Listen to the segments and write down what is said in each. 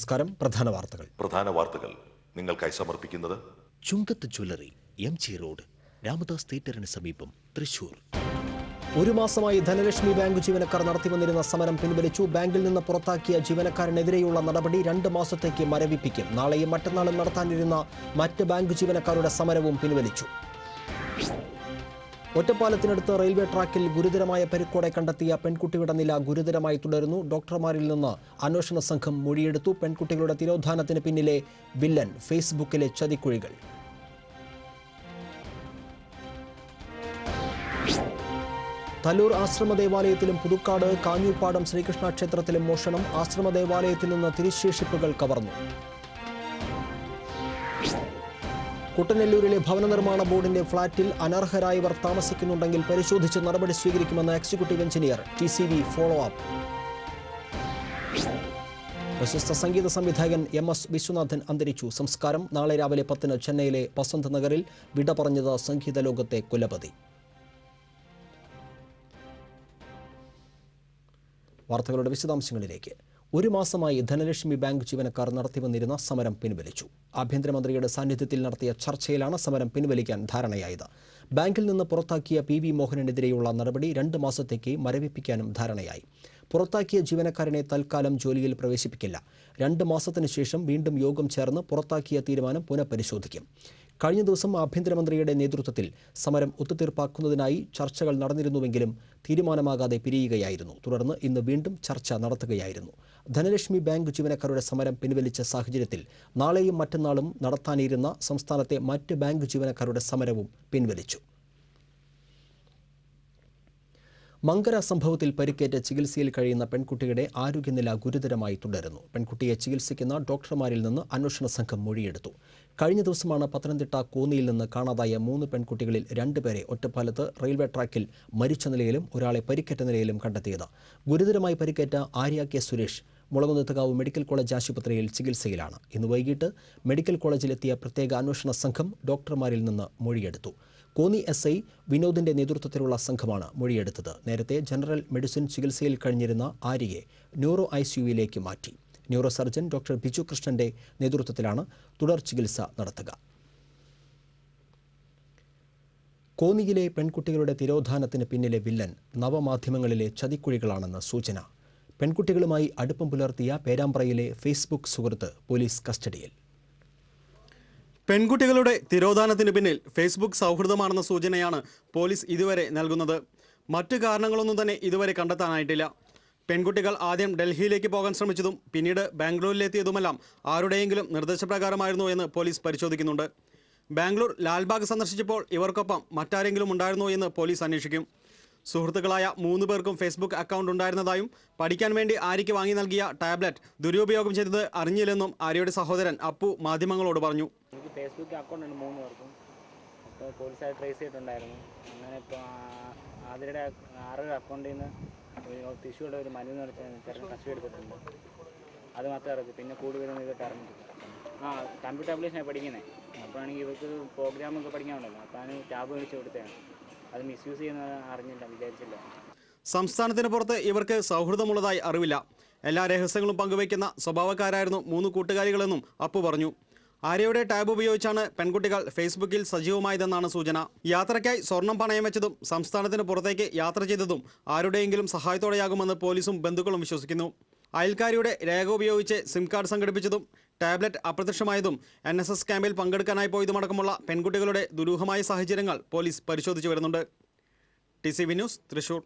നമസ്കാരം. പ്രധാന വാർത്തകൾ നിങ്ങൾക്കായി സമർപ്പിക്കുന്നത് ചുങ്കത്ത് ജ്വല്ലറി, MG റോഡ്, രാമദാസ് തിയേറ്ററിന് സമീപം, തൃശൂർ. ഒരു മാസമായി ധനലക്ഷ്മി ബാങ്ക് ജീവനക്കാർ നടത്തിവന്നിരുന്ന സമരം പിൻവലിച്ചു. ബാങ്കിൽ നിന്ന് പുറത്താക്കിയ ജീവനക്കാരനെതിരെയുള്ള നടപടി 2 മാസത്തേക്ക് മരവിപ്പിക്കും. നാളെയും മറ്റന്നാളും നടത്താനിരുന്ന മറ്റ് ബാങ്ക് ജീവനക്കാരുടെ സമരവും പിൻവലിച്ചു. ഒറ്റപ്പാലത്തിനടുത്ത് റെയിൽവേ ട്രാക്കിൽ ഗുരുതരമായ പരിക്കോടെ കണ്ടെത്തിയ പെൺകുട്ടിയുടെ നില ഗുരുതരമായി തുടരുന്നു. ഡോക്ടർമാരിൽ നിന്ന് അന്വേഷണ സംഘം മൊഴിയെടുത്തു. പെൺകുട്ടികളുടെ തിരോധാനത്തിന് പിന്നിലെ വില്ലൻ ഫേസ്ബുക്കിലെ ചതിക്കുഴികൾ. തല്ലൂർ ആശ്രമ ദേവാലയത്തിലും പുതുക്കാട് കാഞ്ഞൂപ്പാടം ശ്രീകൃഷ്ണ ക്ഷേത്രത്തിലും മോഷണം. ആശ്രമ ദേവാലയത്തിൽ നിന്ന് തിരുശേഷിപ്പുകൾ കവർന്നു. കുട്ടനെല്ലൂരിലെ ഭവന നിർമ്മാണ ബോർഡിന്റെ ഫ്ളാറ്റിൽ അനർഹരായവർ താമസിക്കുന്നുണ്ടെങ്കിൽ പരിശോധിച്ച് നടപടി സ്വീകരിക്കുമെന്ന് executive engineer TCV follow up. പ്രശസ്ത സംഗീത സംവിധായകൻ MS വിശ്വനാഥൻ അന്തരിച്ചു. സംസ്കാരം നാളെ രാവിലെ 10-ന് ചെന്നൈയിലെ ബസന്ത് നഗറിൽ. വിട പറഞ്ഞത് സംഗീത ലോകത്തെ കുലപതി. വാർത്തകളുടെ വിശദാംശങ്ങളിലേക്ക്. ഒരു മാസമായി ധനലക്ഷ്മി ബാങ്ക് ജീവനക്കാർ നടത്തിവന്നിരുന്ന സമരം പിൻവലിച്ചു. ആഭ്യന്തരമന്ത്രിയുടെ സാന്നിധ്യത്തിൽ നടത്തിയ ചർച്ചയിലാണ് സമരം പിൻവലിക്കാൻ ധാരണയായത്. ബാങ്കിൽ നിന്ന് പുറത്താക്കിയ PV മോഹനനെതിരെയുള്ള നടപടി 2 മാസത്തേക്ക് മരവിപ്പിക്കാനും ധാരണയായി. പുറത്താക്കിയ ജീവനക്കാരനെ തൽക്കാലം ജോലിയിൽ പ്രവേശിപ്പിക്കില്ല. 2 മാസത്തിനു ശേഷം വീണ്ടും യോഗം ചേർന്ന് പുറത്താക്കിയ തീരുമാനം പുനഃപരിശോധിക്കും. കഴിഞ്ഞ ദിവസം ആഭ്യന്തരമന്ത്രിയുടെ നേതൃത്വത്തിൽ സമരം ഒത്തുതീർപ്പാക്കുന്നതിനായി ചർച്ചകൾ നടന്നിരുന്നുവെങ്കിലും തീരുമാനമാകാതെ പിരിയുകയായിരുന്നു. തുടർന്ന് ഇന്ന് വീണ്ടും ചർച്ച നടത്തുകയായിരുന്നു. ധനലക്ഷ്മി ബാങ്ക് ജീവനക്കാരുടെ സമരം പിൻവലിച്ച സാഹചര്യത്തിൽ നാളെയും മറ്റന്നാളും നടത്താനിരുന്ന സംസ്ഥാനത്തെ മറ്റ് ബാങ്ക് ജീവനക്കാരുടെ സമരവും പിൻവലിച്ചു. മങ്കര സംഭവത്തിൽ പരിക്കേറ്റ് ചികിത്സയിൽ കഴിയുന്ന പെൺകുട്ടിയുടെ ആരോഗ്യനില ഗുരുതരമായി തുടരുന്നു. പെൺകുട്ടിയെ ചികിത്സിക്കുന്ന ഡോക്ടർമാരിൽ നിന്ന് അന്വേഷണ സംഘം മൊഴിയെടുത്തു. കഴിഞ്ഞ ദിവസമാണ് പത്തനംതിട്ട കോന്നിയിൽ നിന്ന് കാണാതായ 3 പെൺകുട്ടികളിൽ 2 പേരെ ഒറ്റപ്പാലത്ത് റെയിൽവേ ട്രാക്കിൽ മരിച്ച നിലയിലും ഒരാളെ പരിക്കേറ്റ നിലയിലും കണ്ടെത്തിയത്. ഗുരുതരമായി പരിക്കേറ്റ Arya K Suresh Mulakunnathukavu medical college ആശുപത്രിയിൽ ചികിത്സയിലാണ്. ഇന്ന് വൈകിട്ട് മെഡിക്കൽ കോളേജിലെത്തിയ പ്രത്യേക അന്വേഷണ സംഘം ഡോക്ടർമാരിൽ നിന്ന് മൊഴിയെടുത്തു. കോന്നി SI വിനോദിന്റെ നേതൃത്വത്തിലുള്ള സംഘമാണ് മൊഴിയെടുത്തത്. നേരത്തെ ജനറൽ മെഡിസിൻ ചികിത്സയിൽ കഴിഞ്ഞിരുന്ന ആര്യയെ ന്യൂറോ ICUവിലേക്ക് മാറ്റി. ന്യൂറോ സർജൻ ഡോക്ടർ ബിജു കൃഷ്ണന്റെ നേതൃത്വത്തിലാണ് തുടർ ചികിത്സ നടത്തുക. കോന്നിയിലെ പെൺകുട്ടികളുടെ തിരോധാനത്തിന് പിന്നിലെ വില്ലൻ നവമാധ്യമങ്ങളിലെ ചതിക്കുഴികളാണെന്ന് സൂചന. പെൺകുട്ടികളുമായി അടുപ്പം പുലർത്തിയ പേരാമ്പ്രയിലെ ഫേസ്ബുക്ക് സുഹൃത്ത് പോലീസ് കസ്റ്റഡിയിൽ. പെൺകുട്ടികളുടെ തിരോധാനത്തിന് പിന്നിൽ ഫേസ്ബുക്ക് സൗഹൃദമാണെന്ന സൂചനയാണ് പോലീസ് ഇതുവരെ നൽകുന്നത്. മറ്റു കാരണങ്ങളൊന്നും തന്നെ ഇതുവരെ കണ്ടെത്താനായിട്ടില്ല. പെൺകുട്ടികൾ ആദ്യം ഡൽഹിയിലേക്ക് പോകാൻ ശ്രമിച്ചതും പിന്നീട് ബാംഗ്ലൂരിലെത്തിയതുമെല്ലാം ആരുടെയെങ്കിലും നിർദ്ദേശപ്രകാരമായിരുന്നു എന്ന് പോലീസ് പരിശോധിക്കുന്നുണ്ട്. ബാംഗ്ലൂർ ലാൽബാഗ് സന്ദർശിച്ചപ്പോൾ ഇവർക്കൊപ്പം മറ്റാരെങ്കിലും ഉണ്ടായിരുന്നോ എന്ന് പോലീസ് അന്വേഷിക്കും. സുഹൃത്തുക്കളായ 3 പേർക്കും ഫേസ്ബുക്ക് അക്കൗണ്ട് ഉണ്ടായിരുന്നതായും പഠിക്കാൻ വേണ്ടി ആര്യയ്ക്ക് വാങ്ങി നൽകിയ ടാബ്ലറ്റ് ദുരുപയോഗം ചെയ്തത് അറിഞ്ഞില്ലെന്നും ആര്യയുടെ സഹോദരൻ അപ്പു മാധ്യമങ്ങളോട് പറഞ്ഞു. എനിക്ക് ഫേസ്ബുക്ക് അക്കൗണ്ട് ഉണ്ട് 3 പേർക്കും. അപ്പോൾ പോലീസായി ട്രേസ് ചെയ്തിട്ടുണ്ടായിരുന്നു. അങ്ങനെ ഇപ്പോൾ ആതിരയുടെ 6 അക്കൗണ്ടിൽ നിന്ന് ടിഷ്യൂടെ ഒരു മരുന്ന് ചെറിയ കസ്റ്റഡി എടുത്തിട്ടുണ്ട്. അത് മാത്രമേ അറിയൂ. പിന്നെ കൂടുതലൊന്നും ഇതൊക്കെ അറിഞ്ഞിട്ടില്ല. കമ്പ്യൂട്ടർ ആപ്ലിക്കേഷനാണ് പഠിക്കുന്നത്. അപ്പോഴാണെങ്കിൽ ഇവർക്ക് പ്രോഗ്രാമൊക്കെ പഠിക്കാനുണ്ടല്ലോ. അപ്പോൾ അതിന് ടാബ് മേടിച്ച് കൊടുത്തതാണ്. അത് മിസ്യൂസ് ചെയ്യുന്നത് അറിഞ്ഞില്ല, വിചാരിച്ചില്ല. സംസ്ഥാനത്തിന് പുറത്ത് ഇവർക്ക് സൗഹൃദമുള്ളതായി അറിവില്ല. എല്ലാ രഹസ്യങ്ങളും പങ്കുവയ്ക്കുന്ന സ്വഭാവക്കാരായിരുന്നു 3 കൂട്ടുകാരികളെന്നും അപ്പു പറഞ്ഞു. ആര്യയുടെ ടാബ് ഉപയോഗിച്ചാണ് പെൺകുട്ടികൾ ഫേസ്ബുക്കിൽ സജീവമായതെന്നാണ് സൂചന. യാത്രയ്ക്കായി സ്വർണം പണയം വെച്ചതും സംസ്ഥാനത്തിന് പുറത്തേക്ക് യാത്ര ചെയ്തതും ആരുടെയെങ്കിലും സഹായത്തോടെയാകുമെന്ന് പോലീസും ബന്ധുക്കളും വിശ്വസിക്കുന്നു. അയൽക്കാരിയുടെ രേഖ ഉപയോഗിച്ച് സിം കാർഡ് സംഘടിപ്പിച്ചതും ടാബ്ലറ്റ് അപ്രത്യക്ഷമായതും NSS ക്യാമ്പിൽ പങ്കെടുക്കാനായി പോയതുമടക്കമുള്ള പെൺകുട്ടികളുടെ ദുരൂഹമായ സാഹചര്യങ്ങൾ പോലീസ് പരിശോധിച്ചു വരുന്നുണ്ട്. TCV news, Thrissur.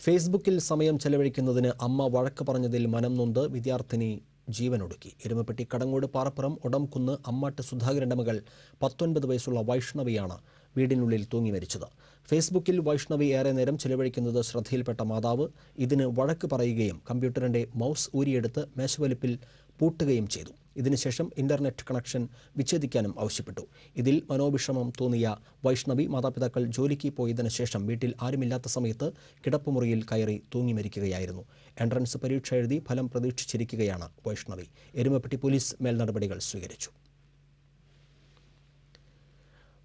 ഫേസ്ബുക്കിൽ സമയം ചെലവഴിക്കുന്നതിന് അമ്മ വഴക്ക് പറഞ്ഞതിൽ മനം നൊന്ത് വിദ്യാർത്ഥിനി ജീവനൊടുക്കി. എരുമപ്പെട്ടി കടങ്ങോട് പാറപ്പുറം ഒടംകുന്ന് അമ്മാട്ട് സുധാകരന്റെ മകൾ 19 വയസ്സുള്ള വൈഷ്ണവിയാണ് വീടിനുള്ളിൽ തൂങ്ങി മരിച്ചത്. ഫേസ്ബുക്കിൽ വൈഷ്ണവി ഏറെ നേരം ചെലവഴിക്കുന്നത് ശ്രദ്ധയിൽപ്പെട്ട മാതാവ് ഇതിന് വഴക്ക് പറയുകയും കമ്പ്യൂട്ടറിന്റെ മൗസ് ഊരിയെടുത്ത് മേശവലിപ്പിൽ പൂട്ടുകയും ചെയ്തു. ഇതിനുശേഷം ഇന്റർനെറ്റ് കണക്ഷൻ വിച്ഛേദിക്കാനും ആവശ്യപ്പെട്ടു. ഇതിൽ മനോവിഷമം തോന്നിയ വൈഷ്ണവി മാതാപിതാക്കൾ ജോലിക്ക് പോയതിനു ശേഷം വീട്ടിൽ ആരുമില്ലാത്ത സമയത്ത് കിടപ്പുമുറിയിൽ കയറി തൂങ്ങി മരിക്കുകയായിരുന്നു. എൻട്രൻസ് പരീക്ഷ എഴുതി ഫലം പ്രതീക്ഷിച്ചിരിക്കുകയാണ് വൈഷ്ണവി. എരുമപ്പെട്ടി പോലീസ് മേൽനടപടികൾ സ്വീകരിച്ചു.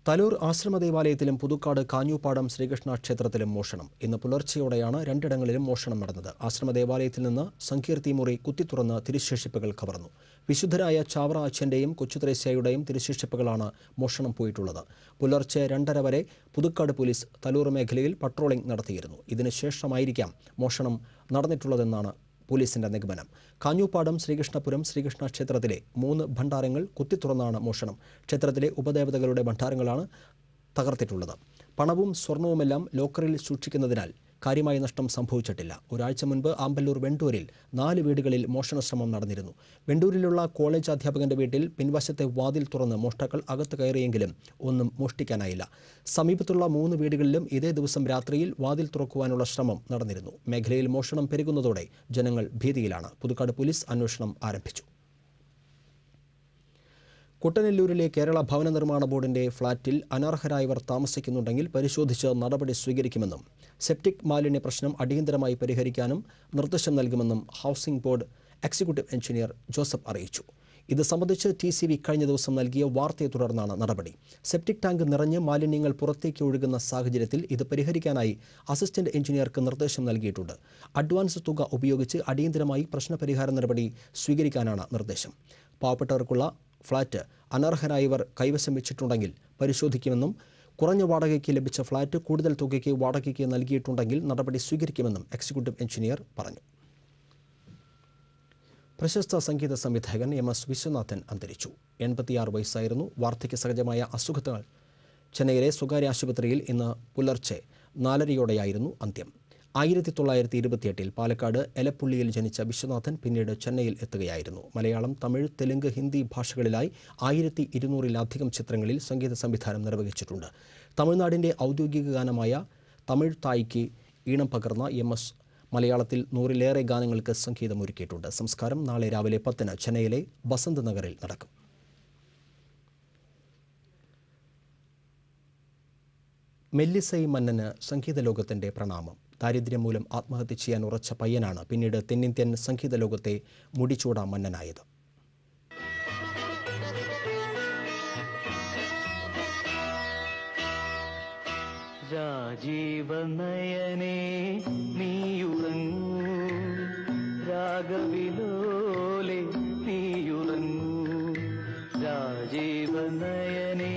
തലൂർ ആശ്രമ ദേവാലയത്തിലും പുതുക്കാട് കാഞ്ഞൂപ്പാടം ശ്രീകൃഷ്ണ ക്ഷേത്രത്തിലും മോഷണം. ഇന്ന് പുലർച്ചെയോടെയാണ് രണ്ടിടങ്ങളിലും മോഷണം നടന്നത്. ആശ്രമ ദേവാലയത്തിൽ നിന്ന് സങ്കീർത്തി മുറി കുത്തിത്തുറന്ന് തിരുശേഷിപ്പുകൾ കവർന്നു. വിശുദ്ധരായ ചാവറ അച്ഛൻ്റെയും കൊച്ചുത്രേസ്യയുടെയും തിരുശേഷിപ്പുകളാണ് മോഷണം പോയിട്ടുള്ളത്. പുലർച്ചെ 2:30 വരെ പുതുക്കാട് പോലീസ് തലൂർ മേഖലയിൽ പട്രോളിംഗ് നടത്തിയിരുന്നു. ഇതിനുശേഷമായിരിക്കാം മോഷണം നടന്നിട്ടുള്ളതെന്നാണ് പോലീസിന്റെ നിഗമനം. കാഞ്ഞൂപ്പാടം ശ്രീകൃഷ്ണപുരം ശ്രീകൃഷ്ണ ക്ഷേത്രത്തിലെ 3 ഭണ്ഡാരങ്ങൾ കുത്തിത്തുറന്നാണ് മോഷണം. ക്ഷേത്രത്തിലെ ഉപദേവതകളുടെ ഭണ്ഡാരങ്ങളാണ് തകർത്തിട്ടുള്ളത്. പണവും സ്വർണവുമെല്ലാം ലോക്കറിൽ സൂക്ഷിക്കുന്നതിനാൽ കാര്യമായ നഷ്ടം സംഭവിച്ചിട്ടില്ല. ഒരാഴ്ച മുൻപ് ആമ്പല്ലൂർ വെണ്ടൂരിൽ 4 വീടുകളിൽ മോഷണ ശ്രമം നടന്നിരുന്നു. വെണ്ടൂരിലുള്ള കോളേജ് അധ്യാപകന്റെ വീട്ടിൽ പിൻവശത്തെ വാതിൽ തുറന്ന് മോഷ്ടാക്കൾ അകത്ത് കയറിയെങ്കിലും ഒന്നും മോഷ്ടിക്കാനായില്ല. സമീപത്തുള്ള 3 വീടുകളിലും ഇതേ ദിവസം രാത്രിയിൽ വാതിൽ തുറക്കുവാനുള്ള ശ്രമം നടന്നിരുന്നു. മേഖലയിൽ മോഷണം പെരുകുന്നതോടെ ജനങ്ങൾ ഭീതിയിലാണ്. പുതുക്കാട് പോലീസ് അന്വേഷണം ആരംഭിച്ചു. കുട്ടനെല്ലൂരിലെ കേരള ഭവന നിർമ്മാണ ബോർഡിന്റെ ഫ്ളാറ്റിൽ അനർഹരായവർ താമസിക്കുന്നുണ്ടെങ്കിൽ പരിശോധിച്ച് നടപടി സ്വീകരിക്കുമെന്നും സെപ്റ്റിക് മാലിന്യ പ്രശ്നം അടിയന്തരമായി പരിഹരിക്കാനും നിർദ്ദേശം നൽകുമെന്നും housing board executive engineer Joseph അറിയിച്ചു. ഇത് സംബന്ധിച്ച് TCV കഴിഞ്ഞ ദിവസം നൽകിയ വാർത്തയെ തുടർന്നാണ് നടപടി. സെപ്റ്റിക് ടാങ്ക് നിറഞ്ഞ് മാലിന്യങ്ങൾ പുറത്തേക്ക് ഒഴുകുന്ന സാഹചര്യത്തിൽ ഇത് പരിഹരിക്കാനായി അസിസ്റ്റന്റ് എഞ്ചിനീയർക്ക് നിർദ്ദേശം നൽകിയിട്ടുണ്ട്. അഡ്വാൻസ് തുക ഉപയോഗിച്ച് അടിയന്തരമായി പ്രശ്നപരിഹാര നടപടി സ്വീകരിക്കാനാണ് നിർദ്ദേശം. പാവപ്പെട്ടവർക്കുള്ള ഫ്ളാറ്റ് അനർഹരായവർ കൈവശം വെച്ചിട്ടുണ്ടെങ്കിൽ പരിശോധിക്കുമെന്നും കുറഞ്ഞ വാടകയ്ക്ക് ലഭിച്ച ഫ്ളാറ്റ് കൂടുതൽ തുകയ്ക്ക് വാടകയ്ക്ക് നൽകിയിട്ടുണ്ടെങ്കിൽ നടപടി സ്വീകരിക്കുമെന്നും എക്സിക്യൂട്ടീവ് എഞ്ചിനീയർ പറഞ്ഞു. പ്രശസ്ത സംഗീത സംവിധായകൻ MS വിശ്വനാഥൻ അന്തരിച്ചു. 86 വയസ്സായിരുന്നു. വാർദ്ധക്യ സഹജമായ അസുഖത്താൽ ചെന്നൈയിലെ സ്വകാര്യ ആശുപത്രിയിൽ ഇന്ന് പുലർച്ചെ 4:30 അന്ത്യം. 1928 പാലക്കാട് എലപ്പുള്ളിയിൽ ജനിച്ച വിശ്വനാഥൻ പിന്നീട് ചെന്നൈയിൽ എത്തുകയായിരുന്നു. മലയാളം, തമിഴ്, തെലുങ്ക്, ഹിന്ദി ഭാഷകളിലായി 1200-ലധികം ചിത്രങ്ങളിൽ സംഗീത സംവിധാനം നിർവഹിച്ചിട്ടുണ്ട്. തമിഴ്നാടിൻ്റെ ഔദ്യോഗിക ഗാനമായ തമിഴ് തായ്ക്ക് ഈണം പകർന്ന MS മലയാളത്തിൽ 100-ലേറെ ഗാനങ്ങൾക്ക് സംഗീതമൊരുക്കിയിട്ടുണ്ട്. സംസ്കാരം നാളെ രാവിലെ 10-ന് ചെന്നൈയിലെ ബസന്ത് നഗറിൽ നടക്കും. മെല്ലിസൈ മന്നന് സംഗീത ലോകത്തിൻ്റെ പ്രണാമം. ദാരിദ്ര്യം മൂലം ആത്മഹത്യ ചെയ്യാൻ ഉറച്ച പയ്യനാണ് പിന്നീട് തെന്നിന്ത്യൻ സംഗീത ലോകത്തെ മുടിച്ചൂട മന്നനായത്. രാജീവനയനേ നീയുറങ്ങൂ, രാഗവിലോലേ നീയുറങ്ങൂ, രാജീവനയനേ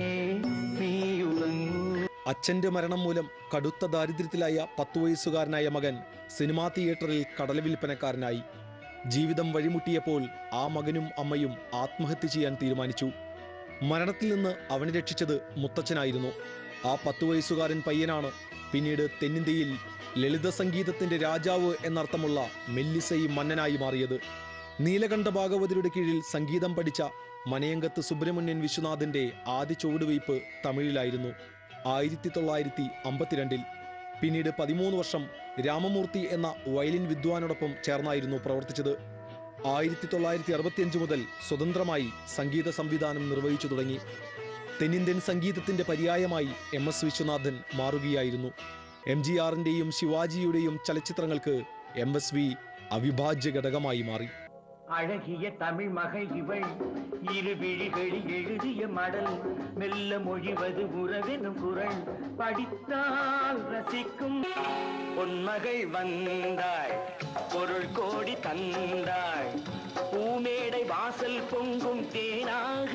നീയുറങ്ങൂ. അച്ഛന്റെ മരണം മൂലം കടുത്ത ദാരിദ്ര്യത്തിലായ 10 വയസ്സുകാരനായ മകൻ സിനിമാ തിയേറ്ററിൽ കടല വിൽപ്പനക്കാരനായി. ജീവിതം വഴിമുട്ടിയപ്പോൾ ആ മകനും അമ്മയും ആത്മഹത്യ ചെയ്യാൻ തീരുമാനിച്ചു. മരണത്തിൽ നിന്ന് അവനെ രക്ഷിച്ചത് മുത്തച്ഛനായിരുന്നു. ആ 10 വയസ്സുകാരൻ പയ്യനാണ് പിന്നീട് തെന്നിന്ത്യയിൽ ലളിത സംഗീതത്തിന്റെ രാജാവ് എന്നർത്ഥമുള്ള മെല്ലിസൈ മന്നനായി മാറിയത്. നീലകണ്ഠ ഭാഗവതരുടെ കീഴിൽ സംഗീതം പഠിച്ച മനയങ്കത്ത് സുബ്രഹ്മണ്യൻ വിശ്വനാഥിന്റെ ആദ്യ ചുവടുവയ്പ് തമിഴിലായിരുന്നു 1952. പിന്നീട് 13 വർഷം രാമമൂർത്തി എന്ന വയലിൻ വിദ്വാനോടൊപ്പം ചേർന്നായിരുന്നു പ്രവർത്തിച്ചത്. 1965 മുതൽ സ്വതന്ത്രമായി സംഗീത സംവിധാനം നിർവഹിച്ചു തുടങ്ങി. തെന്നിന്ത്യൻ സംഗീതത്തിന്റെ പര്യായമായി MS വിശ്വനാഥൻ മാറുകയായിരുന്നു. MGRന്റെയും ശിവാജിയുടെയും ചലച്ചിത്രങ്ങൾക്ക് MSV അവിഭാജ്യ ഘടകമായി മാറി. அழகிய தமிழ் மகள் இவள், இரு விழிகளில் எழுதிய மடல், மெல்ல மொழிவது உறவெனும் குரல், படித்தால் ரசிக்கும். பொன்மகள் வந்தாள், பொருள் கோடி தந்தாள், பூமேடை வாசல் பொங்கும் தேனாக.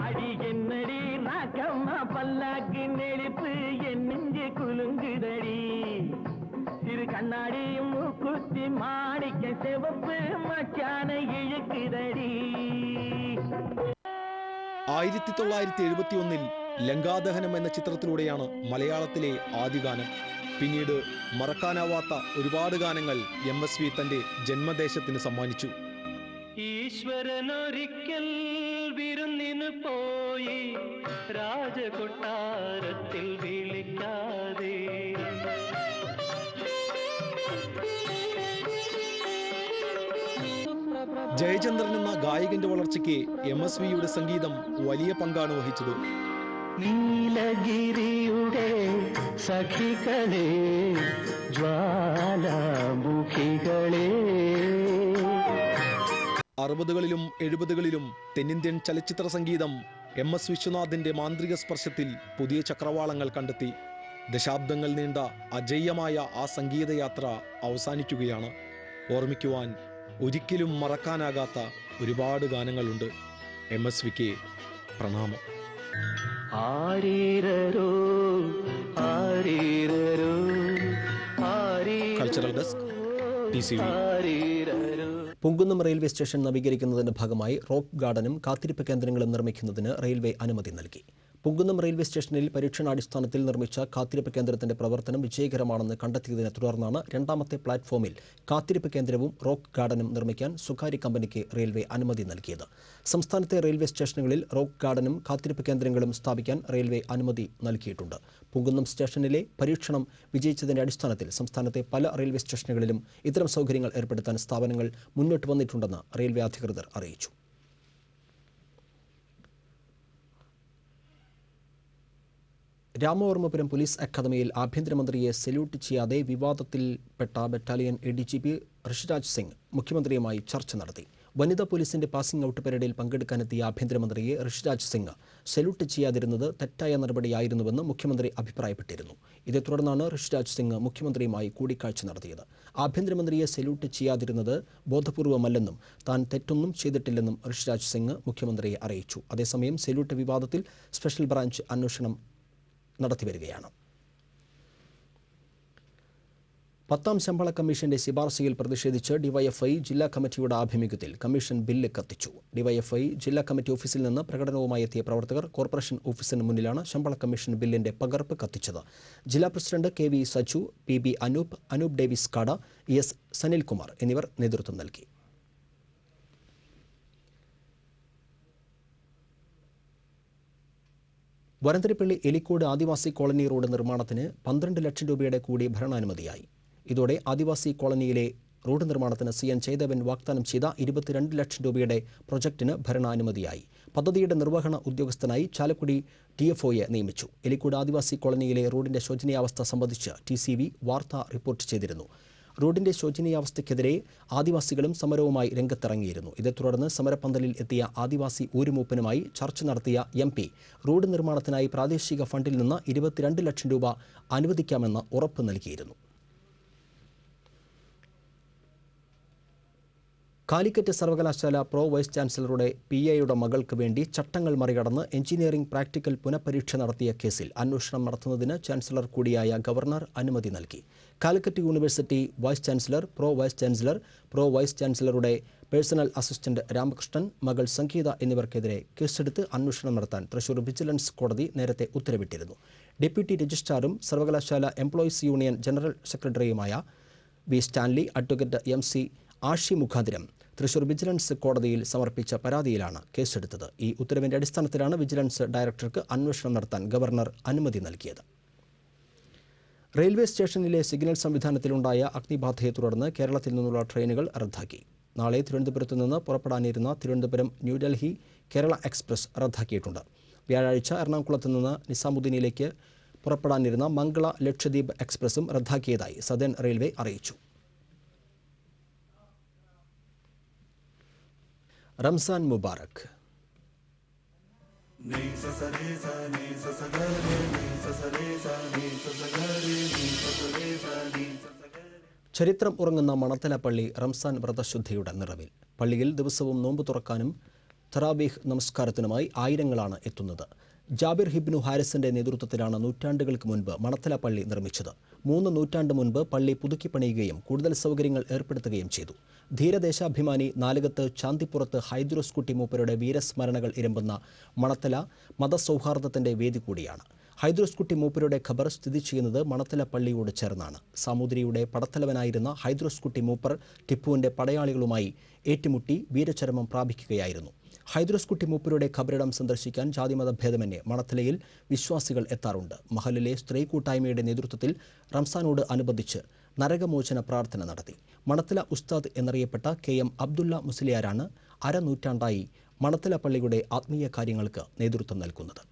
அடி என்னடி நாக்கம்மா பல்லாக்கு நெளிப்பு, என் நெஞ்சு குலுங்குதடி, திரு கண்ணாடியும் மூக்குத்தி மாணிக்க சிவப்பு மச்சான இழுக்குதடி. 1971 ലങ്കാദഹനം എന്ന ചിത്രത്തിലൂടെയാണ് മലയാളത്തിലെ ആദ്യ ഗാനം. പിന്നീട് മറക്കാനാവാത്ത ഒരുപാട് ഗാനങ്ങൾ MSV തന്റെ ജന്മദേശത്തിന് സമ്മാനിച്ചു. ഈശ്വരനൊരിക്കൽ വിരുന്നിന് പോയി, രാജകൊട്ടാരത്തിൽ വിളിക്കാതെ. ജയചന്ദ്രൻ എന്ന ഗായകന്റെ വളർച്ചയ്ക്ക് MSVയുടെ സംഗീതം വലിയ പങ്കാണ് വഹിച്ചത്. നീലഗിരിയുടെ സഖികളെ, ജ്വാലാമുഖികളെ. 60കളിലും 70കളിലും തെന്നിന്ത്യൻ ചലച്ചിത്ര സംഗീതം MS വിശ്വനാഥിന്റെ മാന്ത്രിക സ്പർശത്തിൽ പുതിയ ചക്രവാളങ്ങൾ കണ്ടെത്തി. ദശാബ്ദങ്ങൾ നീണ്ട അജയ്യമായ ആ സംഗീതയാത്ര അവസാനിക്കുകയാണ്. ഓർമ്മിക്കുവാൻ ഒരിക്കലും മറക്കാനാകാത്ത ഒരുപാട് ഗാനങ്ങളുണ്ട്. MSVക്ക് പ്രണാമം. ആരീരരോ ആരീരരോ കൾച്ചറൽ ഡെസ്ക് TCV. ആരീരരോ. പുങ്കുന്നം റെയിൽവേ സ്റ്റേഷൻ നവീകരിക്കുന്നതിന്റെ ഭാഗമായി റോക്ക് ഗാർഡനും കാത്തിരിപ്പ് കേന്ദ്രങ്ങളും നിർമ്മിക്കുന്നതിന് റെയിൽവേ അനുമതി നൽകി. പുങ്കുന്നം റെയിൽവേ സ്റ്റേഷനിൽ പരീക്ഷണാടിസ്ഥാനത്തിൽ നിർമ്മിച്ച കാത്തിരിപ്പ് കേന്ദ്രത്തിന്റെ പ്രവർത്തനം വിജയകരമാണെന്ന് കണ്ടെത്തിയതിനെ തുടർന്നാണ് രണ്ടാമത്തെ പ്ലാറ്റ്ഫോമിൽ കാത്തിരിപ്പ് കേന്ദ്രവും റോക്ക് ഗാർഡനും നിർമ്മിക്കാൻ സ്വകാര്യ കമ്പനിക്ക് റെയിൽവേ അനുമതി നൽകിയത്. സംസ്ഥാനത്തെ റെയിൽവേ സ്റ്റേഷനുകളിൽ റോക്ക് ഗാർഡനും കാത്തിരിപ്പ് കേന്ദ്രങ്ങളും സ്ഥാപിക്കാൻ റെയിൽവേ അനുമതി നൽകിയിട്ടുണ്ട്. പുങ്കുന്നം സ്റ്റേഷനിലെ പരീക്ഷണം വിജയിച്ചതിന്റെ അടിസ്ഥാനത്തിൽ സംസ്ഥാനത്തെ പല റെയിൽവേ സ്റ്റേഷനുകളിലും ഇത്തരം സൗകര്യങ്ങൾ ഏർപ്പെടുത്താൻ സ്ഥാപനങ്ങൾ മുന്നോട്ട് വന്നിട്ടുണ്ടെന്ന് റെയിൽവേ അധികൃതർ അറിയിച്ചു. രാമവർമ്മപുരം പോലീസ് അക്കാദമിയിൽ ആഭ്യന്തരമന്ത്രിയെ സല്യൂട്ട് ചെയ്യാതെ വിവാദത്തിൽപ്പെട്ട ബറ്റാലിയൻ ADGP ഋഷിരാജ് സിംഗ് മുഖ്യമന്ത്രിയുമായി ചർച്ച നടത്തി. വനിതാ പോലീസിന്റെ പാസിംഗ് ഔട്ട് പരേഡിൽ പങ്കെടുക്കാനെത്തിയ ആഭ്യന്തരമന്ത്രിയെ ഋഷിരാജ് സിംഗ് സല്യൂട്ട് ചെയ്യാതിരുന്നത് തെറ്റായ നടപടിയായിരുന്നുവെന്ന് മുഖ്യമന്ത്രി അഭിപ്രായപ്പെട്ടിരുന്നു. ഇതേ തുടർന്നാണ് ഋഷിരാജ് സിംഗ് മുഖ്യമന്ത്രിയുമായി കൂടിക്കാഴ്ച നടത്തിയത്. ആഭ്യന്തരമന്ത്രിയെ സല്യൂട്ട് ചെയ്യാതിരുന്നത് ബോധപൂർവമല്ലെന്നും താൻ തെറ്റൊന്നും ചെയ്തിട്ടില്ലെന്നും ഋഷിരാജ് സിംഗ് മുഖ്യമന്ത്രിയെ അറിയിച്ചു. അതേസമയം സല്യൂട്ട് വിവാദത്തിൽ സ്പെഷ്യൽ ബ്രാഞ്ച് അന്വേഷണം നടത്തിവരികയാണ്. 10ാം ശമ്പള കമ്മീഷന്റെ ശുപാർശയിൽ പ്രതിഷേധിച്ച് ഡിവൈഎഫ്ഐ ജില്ലാ കമ്മിറ്റിയുടെ ആഭിമുഖ്യത്തിൽ കമ്മീഷൻ ബില്ല് കത്തിച്ചു. ഡിവൈഎഫ്ഐ ജില്ലാ കമ്മിറ്റി ഓഫീസിൽ നിന്ന് പ്രകടനവുമായി എത്തിയ പ്രവർത്തകർ കോർപ്പറേഷൻ ഓഫീസിന് മുന്നിലാണ് ശമ്പള കമ്മീഷൻ ബില്ലിന്റെ പകർപ്പ് കത്തിച്ചത്. ജില്ലാ president KV Saju, PB Anoop Davis കാട, ES സനിൽകുമാർ എന്നിവർ നേതൃത്വം നൽകി. വരന്തരപ്പള്ളി എലിക്കോട് ആദിവാസി കോളനി റോഡ് നിർമ്മാണത്തിന് 12 ലക്ഷം രൂപയുടെ കൂടി ഭരണാനുമതിയായി. ഇതോടെ ആദിവാസി കോളനിയിലെ റോഡ് നിർമ്മാണത്തിന് CN ജയദേവൻ വാഗ്ദാനം ചെയ്ത 22 ലക്ഷം രൂപയുടെ പ്രൊജക്ടിന് ഭരണാനുമതിയായി. പദ്ധതിയുടെ നിർവഹണ ഉദ്യോഗസ്ഥനായി ചാലക്കുടി TFOയെ നിയമിച്ചു. എലിക്കോട് ആദിവാസി കോളനിയിലെ റോഡിന്റെ ശോചനീയാവസ്ഥ സംബന്ധിച്ച് TCV വാർത്ത റിപ്പോർട്ട് ചെയ്തിരുന്നു. റോഡിന്റെ ശോചനീയാവസ്ഥയ്ക്കെതിരെ ആദിവാസികളും സമരവുമായി രംഗത്തിറങ്ങിയിരുന്നു. ഇതേ തുടർന്ന് സമരപ്പന്തലിൽ എത്തിയ ആദിവാസി ഊരുമൂപ്പനുമായി ചർച്ച നടത്തിയ MP റോഡ് നിർമ്മാണത്തിനായി പ്രാദേശിക ഫണ്ടിൽ നിന്ന് 22 ലക്ഷം രൂപ അനുവദിക്കാമെന്ന് ഉറപ്പ് നൽകിയിരുന്നു. കാലിക്കറ്റ് സർവകലാശാല പ്രോ വൈസ് ചാൻസലറുടെ PAയുടെ മകൾക്ക് വേണ്ടി ചട്ടങ്ങൾ മറികടന്ന് എഞ്ചിനീയറിംഗ് പ്രാക്ടിക്കൽ പുനഃപരീക്ഷ നടത്തിയ കേസിൽ അന്വേഷണം നടത്തുന്നതിന് ചാൻസലർ കൂടിയായ ഗവർണർ അനുമതി നൽകി. Calicut university vice chancellor, pro vice ചാൻസലറുടെ പേഴ്സണൽ അസിസ്റ്റന്റ് രാമകൃഷ്ണൻ, മകൾ സംഗീത എന്നിവർക്കെതിരെ കേസെടുത്ത് അന്വേഷണം നടത്താൻ തൃശൂർ വിജിലൻസ് കോടതി നേരത്തെ ഉത്തരവിട്ടിരുന്നു. ഡെപ്യൂട്ടി രജിസ്ട്രാറും സർവകലാശാല എംപ്ലോയീസ് യൂണിയൻ ജനറൽ സെക്രട്ടറിയുമായ V Stanley advocate MC Ashi മുഖാന്തിരം തൃശൂർ വിജിലൻസ് കോടതിയിൽ സമർപ്പിച്ച പരാതിയിലാണ് കേസെടുത്തത്. ഈ ഉത്തരവിന്റെ അടിസ്ഥാനത്തിലാണ് വിജിലൻസ് ഡയറക്ടർക്ക് അന്വേഷണം നടത്താൻ ഗവർണർ അനുമതി നൽകിയത്. റെയിൽവേ സ്റ്റേഷനിലെ സിഗ്നൽ സംവിധാനത്തിലുണ്ടായ അഗ്നിബാധയെ തുടർന്ന് കേരളത്തിൽ നിന്നുള്ള ട്രെയിനുകൾ റദ്ദാക്കി. നാളെ തിരുവനന്തപുരത്ത് നിന്ന് പുറപ്പെടാനിരുന്ന തിരുവനന്തപുരം ന്യൂഡൽഹി കേരള എക്സ്പ്രസ് റദ്ദാക്കിയിട്ടുണ്ട്. വ്യാഴാഴ്ച എറണാകുളത്ത് നിന്ന് നിസാമുദ്ദീനിലേക്ക് പുറപ്പെടാനിരുന്ന മംഗള ലക്ഷദ്വീപ് എക്സ്പ്രസും റദ്ദാക്കിയതായി സദേൺ റെയിൽവേ അറിയിച്ചു. റംസാൻ മുബാറക്. ചരിത്രം ഉറങ്ങുന്ന മണത്തല പള്ളി റംസാൻ വ്രതശുദ്ധിയുടെ നിറവിൽ. പള്ളിയിൽ ദിവസവും നോമ്പ് തുറക്കാനും തറാവീഹ് നമസ്കാരത്തിനുമായി ആയിരങ്ങളാണ് എത്തുന്നത്. ജാബിർ ഹിബ്നു ഹാരിസിന്റെ നേതൃത്വത്തിലാണ് നൂറ്റാണ്ടുകൾക്ക് മുൻപ് മണത്തല പള്ളി നിർമ്മിച്ചത്. 3 നൂറ്റാണ്ട് മുൻപ് പള്ളി പുതുക്കി പണിയുകയും കൂടുതൽ സൗകര്യങ്ങൾ ഏർപ്പെടുത്തുകയും ചെയ്തു. ധീരദേശാഭിമാനി നാലുകത്ത് ചാന്തിപ്പുറത്ത് ഹൈദ്രോസ് കുട്ടി മൂപ്പരുടെ വീരസ്മരണകൾ ഇരമ്പുന്ന മണത്തല മതസൗഹാർദ്ദത്തിന്റെ വേദി കൂടിയാണ്. ഹൈദ്രോസ് കുട്ടി മൂപ്പരുടെ ഖബർ സ്ഥിതി ചെയ്യുന്നത് മണത്തല പള്ളിയോട് ചേർന്നാണ്. സാമൂതിരിയുടെ പടത്തലവനായിരുന്ന ഹൈദ്രോസ് കുട്ടി മൂപ്പർ ടിപ്പുവിന്റെ പടയാളികളുമായി ഏറ്റുമുട്ടി വീരചരമം പ്രാപിക്കുകയായിരുന്നു. ഹൈദ്രോസ് കുട്ടി മൂപ്പരുടെ ഖബറിടം സന്ദർശിക്കാൻ ജാതിമത ഭേദമന്യേ മണത്തലയിൽ വിശ്വാസികൾ എത്താറുണ്ട്. മഹലിലെ സ്ത്രീ കൂട്ടായ്മയുടെ നേതൃത്വത്തിൽ റംസാനോട് അനുബന്ധിച്ച് നരകമോചന പ്രാർത്ഥന നടത്തി. മണത്തല ഉസ്താദ് എന്നറിയപ്പെട്ട KM അബ്ദുള്ള മുസ്ലിയാരാണ് അരനൂറ്റാണ്ടായി മണത്തല പള്ളിയുടെ ആത്മീയ കാര്യങ്ങൾക്ക് നേതൃത്വം നൽകുന്നത്.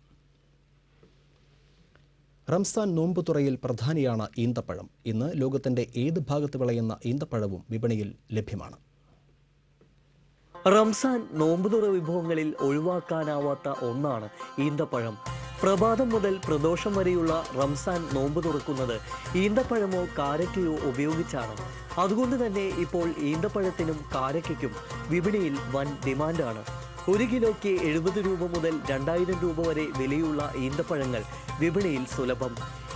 റംസാൻ നോമ്പുതുറയിൽ പ്രധാനിയാണ് ഈന്തപ്പഴം. ഇന്ന് ലോകത്തിന്റെ ഏത് ഭാഗത്ത് വിളയുന്ന ഈന്തപ്പഴവും വിപണിയിൽ ലഭ്യമാണ്. റംസാൻ നോമ്പുതുറ വിഭവങ്ങളിൽ ഒഴിവാക്കാനാവാത്ത ഒന്നാണ് ഈന്തപ്പഴം. പ്രഭാതം മുതൽ പ്രദോഷം വരെയുള്ള റംസാൻ നോമ്പ് തുറക്കുന്നത് ഈന്തപ്പഴമോ കാരക്കയോ ഉപയോഗിച്ചാണ്. അതുകൊണ്ട് തന്നെ ഇപ്പോൾ ഈന്തപ്പഴത്തിനും കാരക്കയ്ക്കും വിപണിയിൽ വൻ ഡിമാൻഡാണ്. 1 കിലോയ്ക്ക് 70 രൂപ മുതൽ 2000 രൂപ വരെ വിലയുള്ള ഈന്തപ്പഴങ്ങൾ വിപണിയിൽ സുലഭം.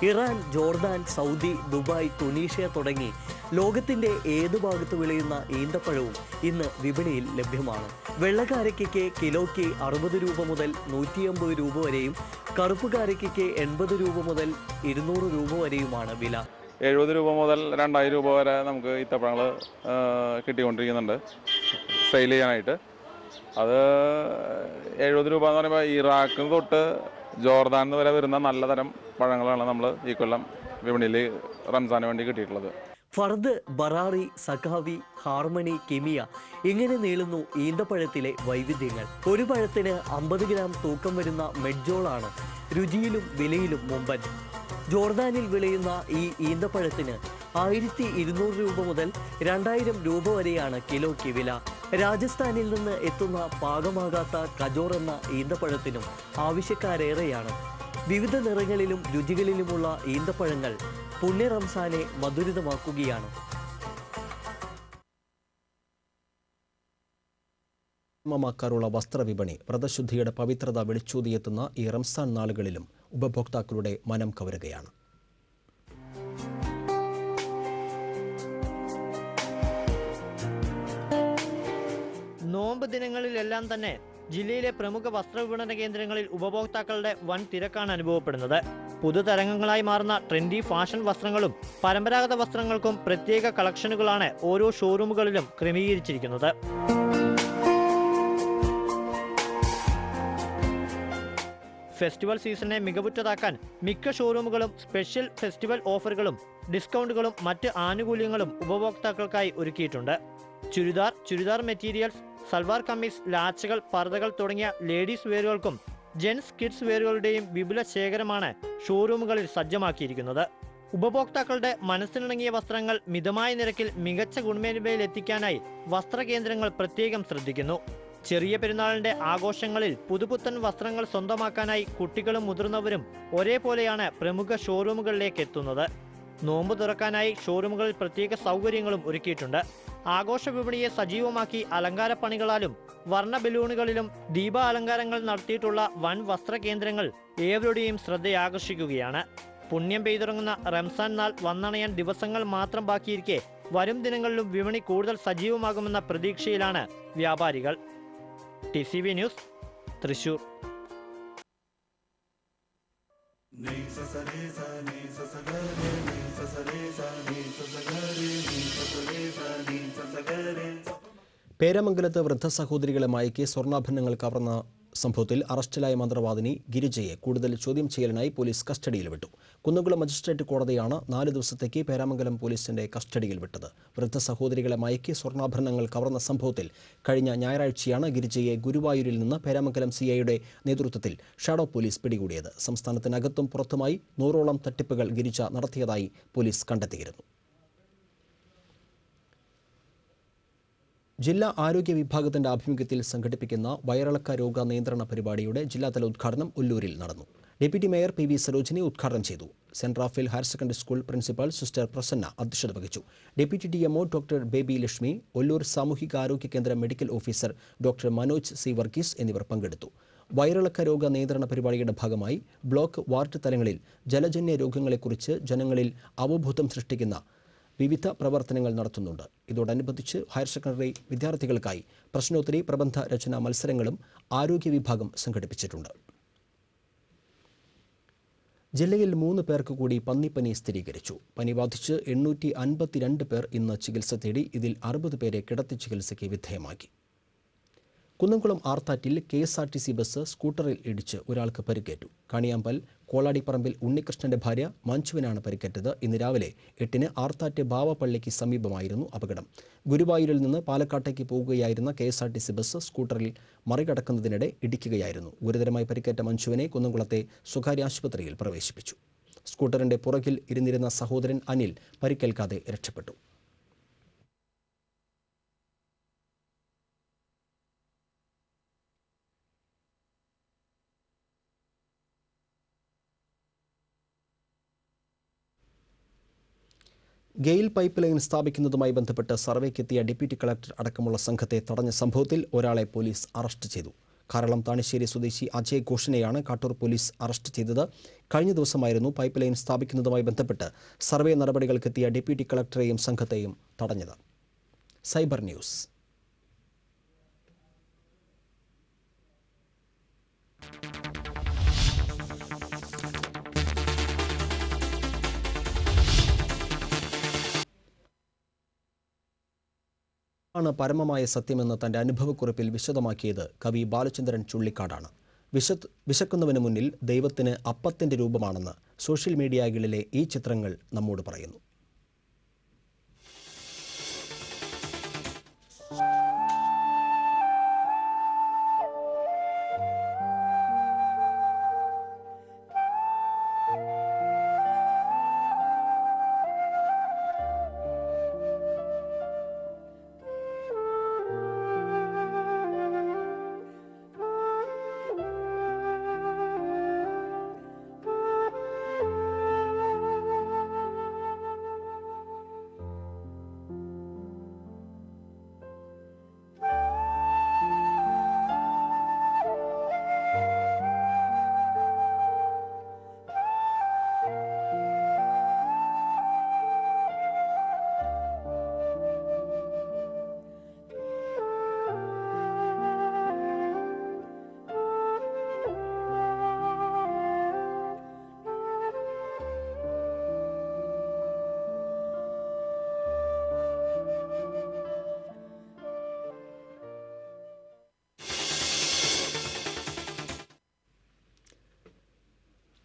Iran, Jordan, Saudi, Dubai, Tunisia തുടങ്ങി ലോകത്തിന്റെ ഏതു ഭാഗത്ത് വിളയുന്ന ഈന്തപ്പഴവും ഇന്ന് വിപണിയിൽ ലഭ്യമാണ്. വെള്ളക്കാരയ്ക്ക് കിലോയ്ക്ക് 60 രൂപ മുതൽ 150 രൂപ വരെയും കറുപ്പ് കാരയ്ക്ക് 80 രൂപ മുതൽ 200 രൂപ വരെയുമാണ് വില. 70 രൂപ മുതൽ 2000 രൂപ വരെ നമുക്ക് ഈത്തപ്പഴങ്ങൾ കിട്ടിക്കൊണ്ടിരിക്കുന്നുണ്ട് സെയിൽ ചെയ്യാനായിട്ട്. അത് 70 രൂപ എന്ന് പറയുമ്പോൾ ഇറാഖിൽ തൊട്ട് ജോർദാൻ വരെ വരുന്ന നല്ല തരം പഴങ്ങളാണ് നമ്മൾ ഈ കൊല്ലം വിപണിയിൽ റംസാന് വേണ്ടി കിട്ടിയിട്ടുള്ളത്. ഫർദ്, ബറാറി, സഖാവി, ഹാർമണി, കിമിയ ഇങ്ങനെ നീളുന്നു ഈന്തപ്പഴത്തിലെ വൈവിധ്യങ്ങൾ. ഒരു പഴത്തിന് 50 ഗ്രാം തൂക്കം വരുന്ന മെഡ്ജോളാണ് രുചിയിലും വിലയിലും മുമ്പൻ. ജോർദാനിൽ വിളയുന്ന ഈ ഈന്തപ്പഴത്തിന് 1200 രൂപ മുതൽ 2000 രൂപ വരെയാണ് കിലോയ്ക്ക് വില. രാജസ്ഥാനിൽ നിന്ന് എത്തുന്ന പാകമാകാത്ത കജോർ എന്ന ഈന്തപ്പഴത്തിനും ആവശ്യക്കാരേറെയാണ്. വിവിധ നിറങ്ങളിലും രുചികളിലുമുള്ള ഈന്തപ്പഴങ്ങൾ പുണ്യ റംസാനെ മധുരിതമാക്കുകയാണ്. ുള്ള വസ്ത്രവിപണി വ്രതശുദ്ധിയുടെ പവിത്രത വിളിച്ചൂതിയെത്തുന്ന ഈ റംസാൻ നാളുകളിലും ഉപഭോക്താക്കളുടെ മനം കവരുകയാണ്. നോമ്പ് ദിനങ്ങളിലെല്ലാം തന്നെ ജില്ലയിലെ പ്രമുഖ വസ്ത്രവിപണന കേന്ദ്രങ്ങളിൽ ഉപഭോക്താക്കളുടെ വൻ തിരക്കാണ് അനുഭവപ്പെടുന്നത്. പുതുതരംഗങ്ങളായി മാറുന്ന ട്രെൻഡി ഫാഷൻ വസ്ത്രങ്ങളും പരമ്പരാഗത വസ്ത്രങ്ങൾക്കും പ്രത്യേക കളക്ഷനുകളാണ് ഓരോ ഷോറൂമുകളിലും ക്രമീകരിച്ചിരിക്കുന്നത്. ഫെസ്റ്റിവൽ സീസണിനെ മികവുറ്റതാക്കാൻ മിക്ക ഷോറൂമുകളും സ്പെഷ്യൽ ഫെസ്റ്റിവൽ ഓഫറുകളും ഡിസ്കൗണ്ടുകളും മറ്റ് ആനുകൂല്യങ്ങളും ഉപഭോക്താക്കൾക്കായി ഒരുക്കിയിട്ടുണ്ട്. ചുരിദാർ മെറ്റീരിയൽസ്, സൽവാർ കമ്മീസ്, ലാച്ചകൾ, പർദ്ദകൾ തുടങ്ങിയ ലേഡീസ് വെയറുകൾക്കും ജെൻസ് കിഡ്സ് വെയറുകളുടെയും വിപുല ശേഖരമാണ് ഷോറൂമുകളിൽ സജ്ജമാക്കിയിരിക്കുന്നത്. ഉപഭോക്താക്കളുടെ മനസ്സിനിണങ്ങിയ വസ്ത്രങ്ങൾ മിതമായ നിരക്കിൽ മികച്ച ഗുണമേന്മയിൽ എത്തിക്കാനായി വസ്ത്രകേന്ദ്രങ്ങൾ പ്രത്യേകം ശ്രദ്ധിക്കുന്നു. ചെറിയ പെരുന്നാളിന്റെ ആഘോഷങ്ങളിൽ പുതുപുത്തൻ വസ്ത്രങ്ങൾ സ്വന്തമാക്കാനായി കുട്ടികളും മുതിർന്നവരും ഒരേപോലെയാണ് പ്രമുഖ ഷോറൂമുകളിലേക്ക് എത്തുന്നത്. നോമ്പ് തുറക്കാനായി ഷോറൂമുകളിൽ പ്രത്യേക സൗകര്യങ്ങളും ഒരുക്കിയിട്ടുണ്ട്. ആഘോഷ വിപണിയെ സജീവമാക്കി അലങ്കാരപ്പണികളാലും വർണ്ണ ബലൂണുകളിലും ദീപ അലങ്കാരങ്ങൾ നടത്തിയിട്ടുള്ള വൻ വസ്ത്രകേന്ദ്രങ്ങൾ ഏവരുടെയും ശ്രദ്ധയാകർഷിക്കുകയാണ്. പുണ്യം പെയ്തിറങ്ങുന്ന റംസാൻ നാൾ വന്നണയാൻ ദിവസങ്ങൾ മാത്രം ബാക്കിയിരിക്കെ വരും ദിനങ്ങളിലും വിപണി കൂടുതൽ സജീവമാകുമെന്ന പ്രതീക്ഷയിലാണ് വ്യാപാരികൾ. TCV news, Thrissur. പേരാമംഗലത്ത് വൃദ്ധ സഹോദരികളെ മയക്കി സ്വർണ്ണാഭരണങ്ങൾ കവർന്ന സംഭവത്തിൽ അറസ്റ്റിലായ മന്ത്രവാദിനി ഗിരിജയെ കൂടുതൽ ചോദ്യം ചെയ്യലിനായി പോലീസ് കസ്റ്റഡിയിൽ വിട്ടു. കുന്നംകുളം മജിസ്ട്രേറ്റ് കോടതിയാണ് 4 ദിവസത്തേക്ക് പേരാമംഗലം പോലീസിന്റെ കസ്റ്റഡിയിൽ വിട്ടത്. വൃദ്ധ സഹോദരികളെ മയക്കി സ്വർണ്ണാഭരണങ്ങൾ കവർന്ന സംഭവത്തിൽ കഴിഞ്ഞ ഞായറാഴ്ചയാണ് ഗിരിജയെ ഗുരുവായൂരിൽ നിന്ന് പേരാമംഗലം CIയുടെ നേതൃത്വത്തിൽ ഷാഡോ പോലീസ് പിടികൂടിയത്. സംസ്ഥാനത്തിനകത്തും പുറത്തുമായി 100ഓളം തട്ടിപ്പുകൾ ഗിരിജ നടത്തിയതായി പോലീസ് കണ്ടെത്തിയിരുന്നു. ജില്ലാ ആരോഗ്യ വിഭാഗത്തിന്റെ ആഭിമുഖ്യത്തിൽ സംഘടിപ്പിക്കുന്ന വയറിളക്ക രോഗ നിയന്ത്രണ പരിപാടിയുടെ ജില്ലാതല ഉദ്ഘാടനം ഉല്ലൂരിൽ നടന്നു. ഡെപ്യൂട്ടി മേയർ PV സരോജിനി ഉദ്ഘാടനം ചെയ്തു. സെന്റ് Raphael higher secondary school principal sister Prasanna അധ്യക്ഷത വഹിച്ചു. Deputy DMO doctor Baby Lakshmi, Ollur സാമൂഹികാരോഗ്യ കേന്ദ്ര medical officer doctor Manoj C. Varghese എന്നിവർ പങ്കെടുത്തു. വയറിളക്ക രോഗ നിയന്ത്രണ പരിപാടിയുടെ ഭാഗമായി ബ്ലോക്ക്, വാർഡ് തലങ്ങളിൽ ജലജന്യ രോഗങ്ങളെക്കുറിച്ച് ജനങ്ങളിൽ അവബോധം സൃഷ്ടിക്കുന്ന വിവിധ പ്രവർത്തനങ്ങൾ നടത്തുന്നുണ്ട്. ഇതോടനുബന്ധിച്ച് ഹയർ സെക്കൻഡറി വിദ്യാർത്ഥികൾക്കായി പ്രശ്നോത്തരി, പ്രബന്ധ രചനാ മത്സരങ്ങളും ആരോഗ്യ വിഭാഗം സംഘടിപ്പിച്ചിട്ടുണ്ട്. ജില്ലയിൽ 3 പേർക്ക് കൂടി പന്നിപ്പനി സ്ഥിരീകരിച്ചു. പനി ബാധിച്ച് 852 പേർ ഇന്ന് ചികിത്സ തേടി. ഇതിൽ 60 പേരെ കിടത്തി ചികിത്സയ്ക്ക് വിധേയമാക്കി. കുന്നംകുളം ആർത്താറ്റിൽ KSRTC ബസ് സ്കൂട്ടറിൽ ഇടിച്ച് ഒരാൾക്ക് പരിക്കേറ്റു. കണിയാമ്പൽ കോളാടിപ്പറമ്പിൽ ഉണ്ണികൃഷ്ണന്റെ ഭാര്യ മഞ്ജുവിനാണ് പരിക്കേറ്റത്. ഇന്ന് രാവിലെ 8-ന് ആർത്താറ്റ് ബാവപ്പള്ളിക്ക് സമീപമായിരുന്നു അപകടം. ഗുരുവായൂരിൽ നിന്ന് പാലക്കാട്ടേക്ക് പോകുകയായിരുന്ന KSRTC ബസ് സ്കൂട്ടറിൽ മറികടക്കുന്നതിനിടെ ഇടിക്കുകയായിരുന്നു. ഗുരുതരമായി പരിക്കേറ്റ മഞ്ജുവിനെ കുന്നംകുളത്തെ സ്വകാര്യ ആശുപത്രിയിൽ പ്രവേശിപ്പിച്ചു. സ്കൂട്ടറിന്റെ പുറകിൽ ഇരുന്നിരുന്ന സഹോദരൻ അനിൽ പരിക്കേൽക്കാതെ രക്ഷപ്പെട്ടു. ഗെയിൽ പൈപ്പ് ലൈൻ സ്ഥാപിക്കുന്നതുമായി ബന്ധപ്പെട്ട് സർവേക്കെത്തിയ ഡെപ്യൂട്ടി കളക്ടർ അടക്കമുള്ള സംഘത്തെ തടഞ്ഞ സംഭവത്തിൽ ഒരാളെ പോലീസ് അറസ്റ്റ് ചെയ്തു. കാരളം താണിശ്ശേരി സ്വദേശി അജയ് ഘോഷിനെയാണ് കാട്ടൂർ പോലീസ് അറസ്റ്റ് ചെയ്തത്. കഴിഞ്ഞ ദിവസമായിരുന്നു പൈപ്പ് ലൈൻ സ്ഥാപിക്കുന്നതുമായി ബന്ധപ്പെട്ട് സർവേ നടപടികൾക്കെത്തിയ ഡെപ്യൂട്ടി കളക്ടറെയും സംഘത്തെയും തടഞ്ഞത്. Cyber news. ആണ് പരമമായ സത്യമെന്ന് തൻ്റെ അനുഭവക്കുറിപ്പിൽ വിശദമാക്കിയത് കവി ബാലചന്ദ്രൻ ചുള്ളിക്കാടാണ്. വിശക്കുന്നവന് മുന്നിൽ ദൈവത്തിന് അപ്പത്തിൻ്റെ രൂപമാണെന്ന് സോഷ്യൽ മീഡിയകളിലെ ഈ ചിത്രങ്ങൾ നമ്മോട് പറയുന്നു.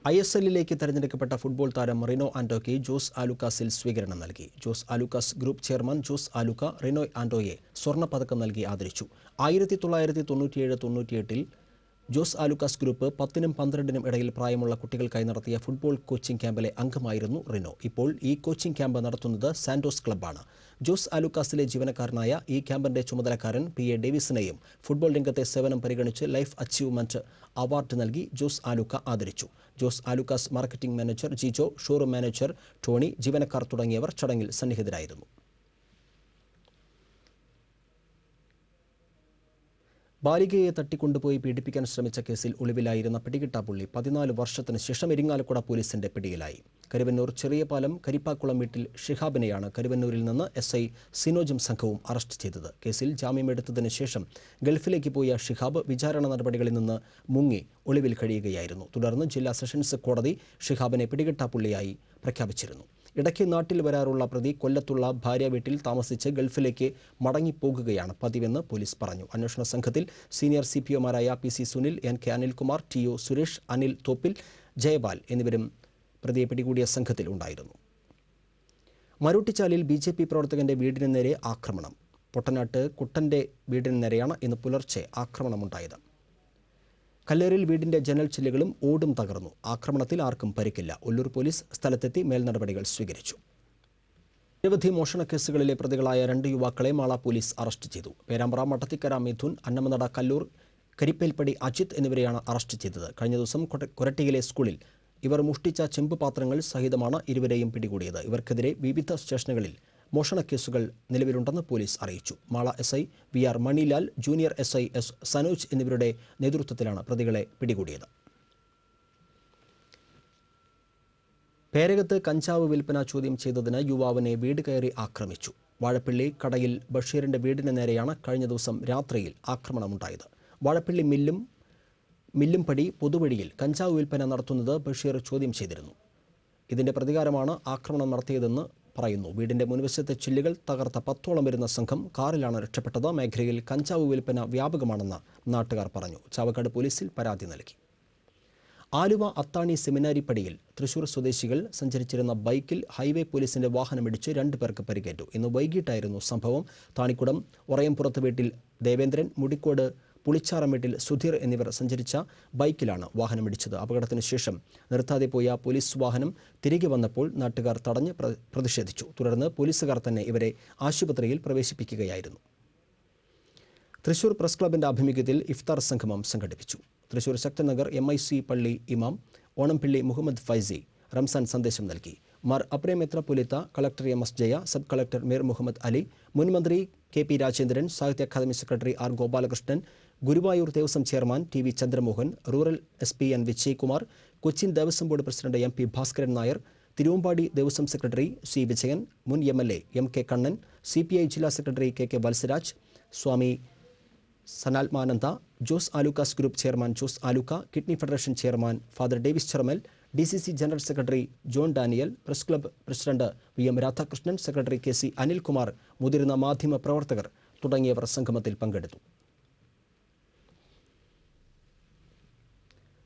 ISLിലേക്ക് തെരഞ്ഞെടുക്കപ്പെട്ട ഫുട്ബോൾ താരം റിനോ ആന്റോയ്ക്ക് ജോസ് ആലുക്കാസിൽ സ്വീകരണം നൽകി. Jose Alukkas group chairman Jose Alukka Rino ആന്റോയെ സ്വർണ്ണപ്പതക്കം നൽകി ആദരിച്ചു. 1997-98 ജോസ് ആലുക്കാസ് ഗ്രൂപ്പ് 10നും 12നും ഇടയിൽ പ്രായമുള്ള കുട്ടികൾക്കായി നടത്തിയ ഫുട്ബോൾ കോച്ചിംഗ് ക്യാമ്പിലെ അംഗമായിരുന്നു റിനോ. ഇപ്പോൾ ഈ കോച്ചിംഗ് ക്യാമ്പ് നടത്തുന്നത് സാന്റോസ് ക്ലബ്ബാണ്. ജോസ് ആലുക്കാസിലെ ജീവനക്കാരനായ ഈ ക്യാമ്പിന്റെ ചുമതലക്കാരൻ PA ഡേവിസിനെയും ഫുട്ബോൾ രംഗത്തെ സേവനം പരിഗണിച്ച് ലൈഫ് അച്ചീവ്മെന്റ് അവാർഡ് നൽകി ജോസ് ആലുക്ക ആദരിച്ചു. Jose Alukkas marketing manager Jijo, showroom manager Tony, ജീവനക്കാർ തുടങ്ങിയവർ ചടങ്ങിൽ സന്നിഹിതരായിരുന്നു. ബാലികയെ തട്ടിക്കൊണ്ടുപോയി പീഡിപ്പിക്കാൻ ശ്രമിച്ച കേസിൽ ഒളിവിലായിരുന്ന പിടികിട്ടാപ്പുള്ളി 14 വർഷത്തിന് ശേഷം ഇരിങ്ങാലക്കുട പോലീസിന്റെ പിടിയിലായി. കരുവന്നൂർ ചെറിയപാലം കരിപ്പാക്കുളം വീട്ടിൽ ഷിഹാബിനെയാണ് കരുവന്നൂരിൽ നിന്ന് SI സിനോജും സംഘവും അറസ്റ്റ് ചെയ്തത്. കേസിൽ ജാമ്യമെടുത്തതിന് ശേഷം ഗൾഫിലേക്ക് പോയ ഷിഹാബ് വിചാരണ നടപടികളിൽ നിന്ന് മുങ്ങി ഒളിവിൽ കഴിയുകയായിരുന്നു. തുടർന്ന് ജില്ലാ സെഷൻസ് കോടതി ഷിഹാബിനെ പിടികിട്ടാപ്പുള്ളിയായി പ്രഖ്യാപിച്ചിരുന്നു. ഇടയ്ക്ക് നാട്ടിൽ വരാറുള്ള പ്രതി കൊല്ലത്തുള്ള ഭാര്യ വീട്ടിൽ താമസിച്ച് ഗൾഫിലേക്ക് മടങ്ങിപ്പോകുകയാണ് പതിവെന്ന് പോലീസ് പറഞ്ഞു. അന്വേഷണ സംഘത്തിൽ സീനിയർ CPOമാരായ PC Sunil, NK Anilkumar, TO Suresh, Anil Thoppil, Jayapal എന്നിവരും പ്രതിയെ പിടികൂടിയ സംഘത്തിൽ ഉണ്ടായിരുന്നു. മരൂട്ടിച്ചാലിൽ BJP പ്രവർത്തകന്റെ വീടിന് നേരെ ആക്രമണം. പൊട്ടനാട്ട് കുട്ടന്റെ വീടിന് നേരെയാണ് ഇന്ന് പുലർച്ചെ ആക്രമണമുണ്ടായത്. കല്ലേറിൽ വീടിന്റെ ജനൽ ചില്ലുകളും ഓടും തകർന്നു. ആക്രമണത്തിൽ ആർക്കും പരിക്കില്ല. ഒല്ലൂർ പോലീസ് സ്ഥലത്തെത്തി മേൽനടപടികൾ സ്വീകരിച്ചു. നിരവധി മോഷണ കേസുകളിലെ പ്രതികളായ 2 യുവാക്കളെ മാള പോലീസ് അറസ്റ്റ് ചെയ്തു. പേരാമ്പ്ര മട്ടത്തിക്കര മിഥുൻ, അന്നമനട കല്ലൂർ കരിപ്പേൽപ്പടി അജിത് എന്നിവരെയാണ് അറസ്റ്റ് ചെയ്തത്. കഴിഞ്ഞ ദിവസം കൊരട്ടിയിലെ സ്കൂളിൽ ഇവർ മോഷ്ടിച്ച ചെമ്പ് പാത്രങ്ങൾ സഹിതമാണ് ഇരുവരെയും പിടികൂടിയത്. ഇവർക്കെതിരെ വിവിധ സ്റ്റേഷനുകളിൽ മോഷണ കേസുകൾ നിലവിലുണ്ടെന്ന് പോലീസ് അറിയിച്ചു. Mala SI VR Manilal, junior SI S Sanoj എന്നിവരുടെ നേതൃത്വത്തിലാണ് പ്രതികളെ പിടികൂടിയത്. പേരകത്ത് കഞ്ചാവ് വിൽപ്പന ചോദ്യം ചെയ്തതിന് യുവാവിനെ വീട് കയറി ആക്രമിച്ചു. വാഴപ്പിള്ളി കടയിൽ ബഷീറിന്റെ വീടിന് നേരെയാണ് കഴിഞ്ഞ ദിവസം രാത്രിയിൽ ആക്രമണമുണ്ടായത്. വാഴപ്പിള്ളി മില്ലുംപടി പൊതുവഴിയിൽ കഞ്ചാവ് വിൽപ്പന നടത്തുന്നത് ബഷീർ ചോദ്യം ചെയ്തിരുന്നു. ഇതിന്റെ പ്രതികാരമാണ് ആക്രമണം നടത്തിയതെന്ന് പറയുന്നു. വീടിന്റെ മുൻവശത്തെ ചില്ലുകൾ തകർത്ത 10ഓളം വരുന്ന സംഘം കാറിലാണ് രക്ഷപ്പെട്ടത്. മേഖലയിൽ കഞ്ചാവ് വിൽപ്പന വ്യാപകമാണെന്ന് നാട്ടുകാർ പറഞ്ഞു. ചാവക്കാട് പോലീസിൽ പരാതി നൽകി. ആലുവ അത്താണി സെമിനാരിപ്പടിയിൽ തൃശൂർ സ്വദേശികൾ സഞ്ചരിച്ചിരുന്ന ബൈക്കിൽ ഹൈവേ പോലീസിന്റെ വാഹനമിടിച്ച് 2 പേർക്ക് പരിക്കേറ്റു. ഇന്ന് വൈകിട്ടായിരുന്നു സംഭവം. താണിക്കുടം ഒറയംപുറത്ത് വീട്ടിൽ ദേവേന്ദ്രൻ, മുടിക്കോട് പുളിച്ചാറം വീട്ടിൽ സുധീർ എന്നിവർ സഞ്ചരിച്ച ബൈക്കിലാണ് വാഹനമിടിച്ചത്. അപകടത്തിന് ശേഷം നിർത്താതെ പോയ പോലീസ് വാഹനം തിരികെ വന്നപ്പോൾ നാട്ടുകാർ തടഞ്ഞ് പ്രതിഷേധിച്ചു. തുടർന്ന് പോലീസുകാർ തന്നെ ഇവരെ ആശുപത്രിയിൽ പ്രവേശിപ്പിക്കുകയായിരുന്നു. തൃശൂർ പ്രസ് ക്ലബിന്റെ ആഭിമുഖ്യത്തിൽ ഇഫ്താർ സംഗമം സംഘടിപ്പിച്ചു. തൃശൂർ ശക്തനഗർ MIC പള്ളി ഇമാം ഓണംപിള്ളി മുഹമ്മദ് ഫൈസി റംസാൻ സന്ദേശം നൽകി. മാർ അപ്രേ മെത്രാപ്പൊലീത്ത, collector MS. Jaya, sub collector Mir Muhammad Ali, മുൻ മന്ത്രി KP. Rajendran, Sahitya Akademi secretary R. Gopalakrishnan, Guruvayur Devaswom chairman TV. Chandramohan, rural SP. N. Vijaykumar, Cochin Devaswom board president MP. Bhaskaran Nair, Thiruvambady Devaswom secretary C. Vijayan, മുൻ എം.എൽ.എ. എം.കെ. കണ്ണൻ, CPI ജില്ലാ secretary KK. Valsaraj, Swami Sanathmananda, Jose Alukkas group chairman Jose Alukka, kidney federation chairman father Davis Cheramal, DCC general secretary John Daniel, press club president VM Radhakrishnan, secretary KC Anilkumar, മുതിർന്ന മാധ്യമ പ്രവർത്തകർ തുടങ്ങിയവർ സംഗമത്തിൽ പങ്കെടുത്തു.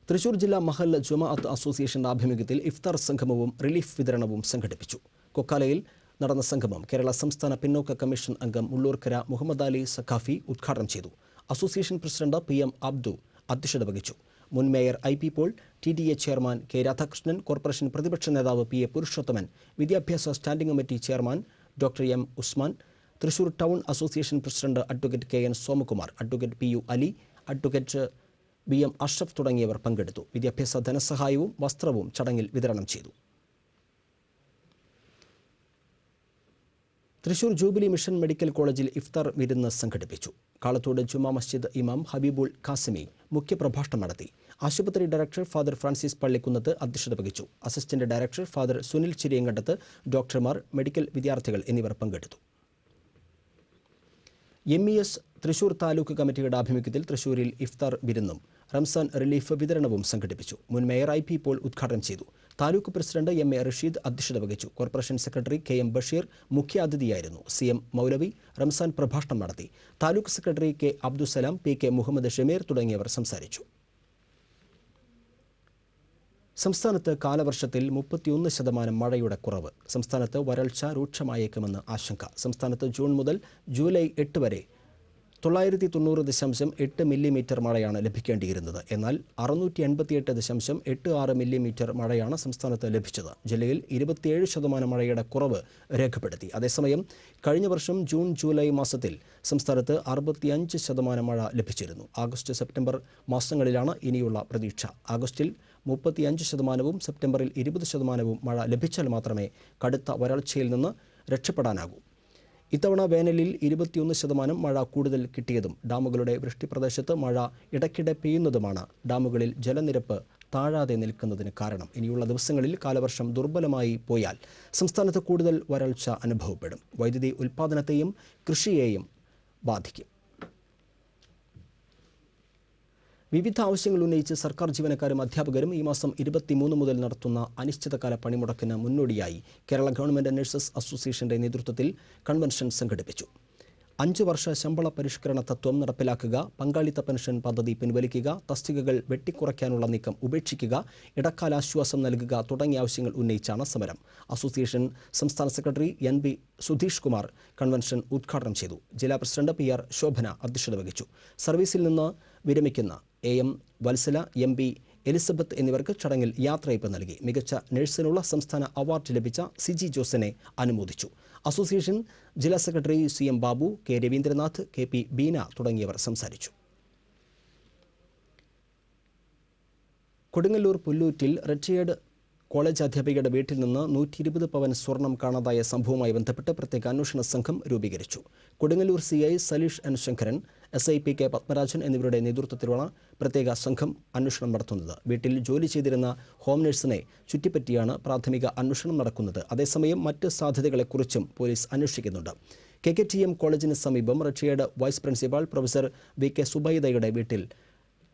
തൃശൂർ ജില്ലാ മഹൽ ജുമാഅത്ത് അസോസിയേഷന്റെ ആഭിമുഖ്യത്തിൽ ഇഫ്താർ സംഗമവും റിലീഫ് വിതരണവും സംഘടിപ്പിച്ചു. കൊക്കാലയിൽ നടന്ന സംഗമം കേരള സംസ്ഥാന പിന്നോക്ക കമ്മീഷൻ അംഗം ഉള്ളൂർക്കര മുഹമ്മദ് അലി സഖാഫി ഉദ്ഘാടനം ചെയ്തു. അസോസിയേഷൻ പ്രസിഡന്റ് PM അബ്ദു അധ്യക്ഷത വഹിച്ചു. മുൻ mayor IP Paul, TDA chairman K. Radhakrishnan, corporation പ്രതിപക്ഷ നേതാവ് PA പുരുഷോത്തമൻ, വിദ്യാഭ്യാസ standing committee chairman doctor M. Usman, Thrissur town association president advocate KN Somakumar, advocate PU Ali, advocate BM Ashraf തുടങ്ങിയവർ പങ്കെടുത്തു. വിദ്യാഭ്യാസ ധനസഹായവും വസ്ത്രവും ചടങ്ങിൽ വിതരണം ചെയ്തു. തൃശൂർ ജൂബിലി മിഷൻ മെഡിക്കൽ കോളേജിൽ ഇഫ്താർ വിരുന്ന് സംഘടിപ്പിച്ചു. കാളത്തോട് ജുമാ മസ്ജിദ് ഇമാം ഹബീബുൾ ഖാസിമി മുഖ്യപ്രഭാഷണം നടത്തി. ആശുപത്രി ഡയറക്ടർ ഫാദർ ഫ്രാൻസിസ് പള്ളിക്കുന്നത്ത് അധ്യക്ഷത വഹിച്ചു. Assistant director father Sunil Chiriyankandath, ഡോക്ടർമാർ, മെഡിക്കൽ വിദ്യാർത്ഥികൾ എന്നിവർ പങ്കെടുത്തു. MES തൃശൂർ താലൂക്ക് കമ്മിറ്റിയുടെ ആഭിമുഖ്യത്തിൽ തൃശൂരിൽ ഇഫ്താർ വിരുന്നും റംസാൻ റിലീഫ് വിതരണവും സംഘടിപ്പിച്ചു. മുൻ മേയർ IP പോൾ ഉദ്ഘാടനം ചെയ്തു. താലൂക്ക് പ്രസിഡന്റ് MA റഷീദ് അധ്യക്ഷത വഹിച്ചു. കോർപ്പറേഷൻ സെക്രട്ടറി KM ബഷീർ മുഖ്യാതിഥിയായിരുന്നു. CM മൗലവി റംസാൻ പ്രഭാഷണം നടത്തി. Taluk secretary K. Abdussalam, PK Muhammad Shameer തുടങ്ങിയവർ സംസാരിച്ചു. സംസ്ഥാനത്ത് കാലവർഷത്തിൽ 31% മഴയുടെ കുറവ്. സംസ്ഥാനത്ത് വരൾച്ച രൂക്ഷമായേക്കുമെന്ന് ആശങ്ക. സംസ്ഥാനത്ത് ജൂൺ മുതൽ ജൂലൈ 8 വരെ 990.8 മില്ലിമീറ്റർ മഴയാണ് ലഭിക്കേണ്ടിയിരുന്നത്. എന്നാൽ 688.86 മില്ലിമീറ്റർ മഴയാണ് സംസ്ഥാനത്ത് ലഭിച്ചത്. ജില്ലയിൽ 27% മഴയുടെ കുറവ് രേഖപ്പെടുത്തി. അതേസമയം കഴിഞ്ഞ വർഷം ജൂൺ ജൂലൈ മാസത്തിൽ സംസ്ഥാനത്ത് 65% മഴ ലഭിച്ചിരുന്നു. ആഗസ്റ്റ് സെപ്റ്റംബർ മാസങ്ങളിലാണ് ഇനിയുള്ള പ്രതീക്ഷ. ആഗസ്റ്റിൽ 35%, സെപ്റ്റംബറിൽ 20% മഴ ലഭിച്ചാൽ മാത്രമേ കടുത്ത വരൾച്ചയിൽ നിന്ന് രക്ഷപ്പെടാനാകൂ. ഇത്തവണ വേനലിൽ 21% മഴ കൂടുതൽ കിട്ടിയതും ഡാമുകളുടെ വൃഷ്ടിപ്രദേശത്ത് മഴ ഇടയ്ക്കിടെ പെയ്യുന്നതുമാണ് ഡാമുകളിൽ ജലനിരപ്പ് താഴാതെ നിൽക്കുന്നതിന് കാരണം. ഇനിയുള്ള ദിവസങ്ങളിൽ കാലവർഷം ദുർബലമായി പോയാൽ സംസ്ഥാനത്ത് കൂടുതൽ വരൾച്ച അനുഭവപ്പെടും. വൈദ്യുതി ഉൽപ്പാദനത്തെയും കൃഷിയെയും ബാധിക്കും. വിവിധ ആവശ്യങ്ങൾ ഉന്നയിച്ച് സർക്കാർ ജീവനക്കാരും അധ്യാപകരും ഈ മാസം 23 മുതൽ നടത്തുന്ന അനിശ്ചിതകാല പണിമുടക്കിന് മുന്നോടിയായി കേരള ഗവൺമെന്റ് നഴ്സസ് അസോസിയേഷന്റെ നേതൃത്വത്തിൽ കൺവെൻഷൻ സംഘടിപ്പിച്ചു. 5 വർഷ ശമ്പള പരിഷ്കരണ തത്വം നടപ്പിലാക്കുക, പങ്കാളിത്ത പെൻഷൻ പദ്ധതി പിൻവലിക്കുക, തസ്തികകൾ വെട്ടിക്കുറയ്ക്കാനുള്ള നീക്കം ഉപേക്ഷിക്കുക, ഇടക്കാലാശ്വാസം നൽകുക തുടങ്ങിയ ആവശ്യങ്ങൾ ഉന്നയിച്ചാണ് സമരം. അസോസിയേഷൻ സംസ്ഥാന secretary NB Sudheesh Kumar convention ഉദ്ഘാടനം ചെയ്തു. ജില്ലാ പ്രസിഡന്റ് PR ശോഭന അധ്യക്ഷത വഹിച്ചു. സർവീസിൽ നിന്ന് വിരമിക്കുന്ന AM വത്സല, MB എലിസബത്ത് എന്നിവർക്ക് ചടങ്ങിൽ യാത്രയയപ്പ് നൽകി. മികച്ച നഴ്സിനുള്ള സംസ്ഥാന അവാർഡ് ലഭിച്ച CG ജോസിനെ അനുമോദിച്ചു. അസോസിയേഷൻ ജില്ലാ secretary CM Babu, K. Raveendranath, KP Beena തുടങ്ങിയവർ സംസാരിച്ചു. കൊടുങ്ങല്ലൂർ പുല്ലൂറ്റിൽ റിട്ടയേർഡ് കോളേജ് അധ്യാപികയുടെ വീട്ടിൽ നിന്ന് 120 പവൻ സ്വർണം കാണാതായ സംഭവവുമായി ബന്ധപ്പെട്ട് പ്രത്യേക അന്വേഷണ സംഘം രൂപീകരിച്ചു. Kodungallur CI Saleesh N. Sankaran, SI PK Padmarajan എന്നിവരുടെ നേതൃത്വത്തിലുള്ള പ്രത്യേക സംഘം അന്വേഷണം നടത്തുന്നത്. വീട്ടിൽ ജോലി ചെയ്തിരുന്ന ഹോം നഴ്സിനെ ചുറ്റിപ്പറ്റിയാണ് പ്രാഥമിക അന്വേഷണം നടക്കുന്നത്. അതേസമയം മറ്റ് സാധ്യതകളെക്കുറിച്ചും പോലീസ് അന്വേഷിക്കുന്നുണ്ട്. KKTM കോളേജിന് സമീപം retired vice principal professor VK സുബൈദയുടെ വീട്ടിൽ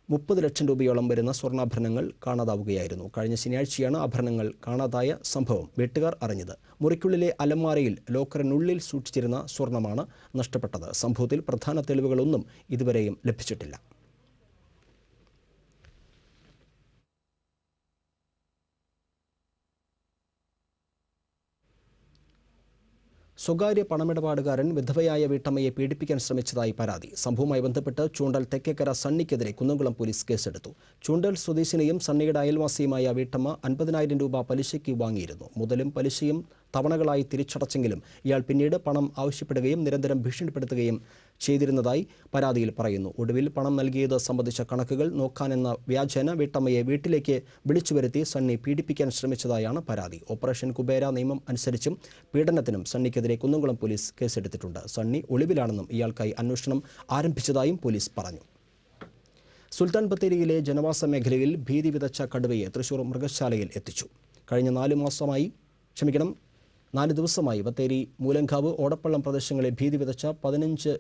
30 ലക്ഷം രൂപയോളം വരുന്ന സ്വർണ്ണാഭരണങ്ങൾ കാണാതാവുകയായിരുന്നു. കഴിഞ്ഞ ശനിയാഴ്ചയാണ് ആഭരണങ്ങൾ കാണാതായ സംഭവം വീട്ടുകാർ അറിഞ്ഞത്. മുറിക്കുള്ളിലെ അലമാരയിൽ ലോക്കറിനുള്ളിൽ സൂക്ഷിച്ചിരുന്ന സ്വർണ്ണമാണ് നഷ്ടപ്പെട്ടത്. സംഭവത്തിൽ പ്രധാന തെളിവുകളൊന്നും ഇതുവരെയും ലഭിച്ചിട്ടില്ല. സ്വകാര്യ പണമിടപാടുകാരൻ വിധവയായ വീട്ടമ്മയെ പീഡിപ്പിക്കാൻ ശ്രമിച്ചതായി പരാതി. സംഭവവുമായി ബന്ധപ്പെട്ട് ചൂണ്ടൽ തെക്കേക്കര സണ്ണിക്കെതിരെ കുന്നംകുളം പോലീസ് കേസെടുത്തു. ചൂണ്ടൽ സ്വദേശിനിയും സണ്ണിയുടെ അയൽവാസിയുമായ വീട്ടമ്മ 50,000 രൂപ പലിശയ്ക്ക് വാങ്ങിയിരുന്നു. മുതലും പലിശയും തവണകളായി തിരിച്ചടച്ചെങ്കിലും ഇയാൾ പിന്നീട് പണം ആവശ്യപ്പെടുകയും നിരന്തരം ഭീഷണിപ്പെടുത്തുകയും ചെയ്തിരുന്നതായി പരാതിയിൽ പറയുന്നു. ഒടുവിൽ പണം നൽകിയത് സംബന്ധിച്ച കണക്കുകൾ നോക്കാനെന്ന വ്യാജേന വീട്ടമ്മയെ വീട്ടിലേക്ക് വിളിച്ചു വരുത്തി സണ്ണി പീഡിപ്പിക്കാൻ ശ്രമിച്ചതായാണ് പരാതി. ഓപ്പറേഷൻ കുബേര നിയമം അനുസരിച്ചും പീഡനത്തിനും സണ്ണിക്കെതിരെ കുന്നംകുളം പോലീസ് കേസെടുത്തിട്ടുണ്ട്. സണ്ണി ഒളിവിലാണെന്നും ഇയാൾക്കായി അന്വേഷണം ആരംഭിച്ചതായും പോലീസ് പറഞ്ഞു. സുൽത്താൻ ബത്തേരിയിലെ ജനവാസ മേഖലയിൽ ഭീതി വിതച്ച കടുവയെ തൃശൂർ മൃഗശാലയിൽ എത്തിച്ചു. കഴിഞ്ഞ 4 ദിവസമായി ബത്തേരി, മൂലങ്കാവ്, ഓടപ്പള്ളം പ്രദേശങ്ങളിൽ ഭീതി വിതച്ച 15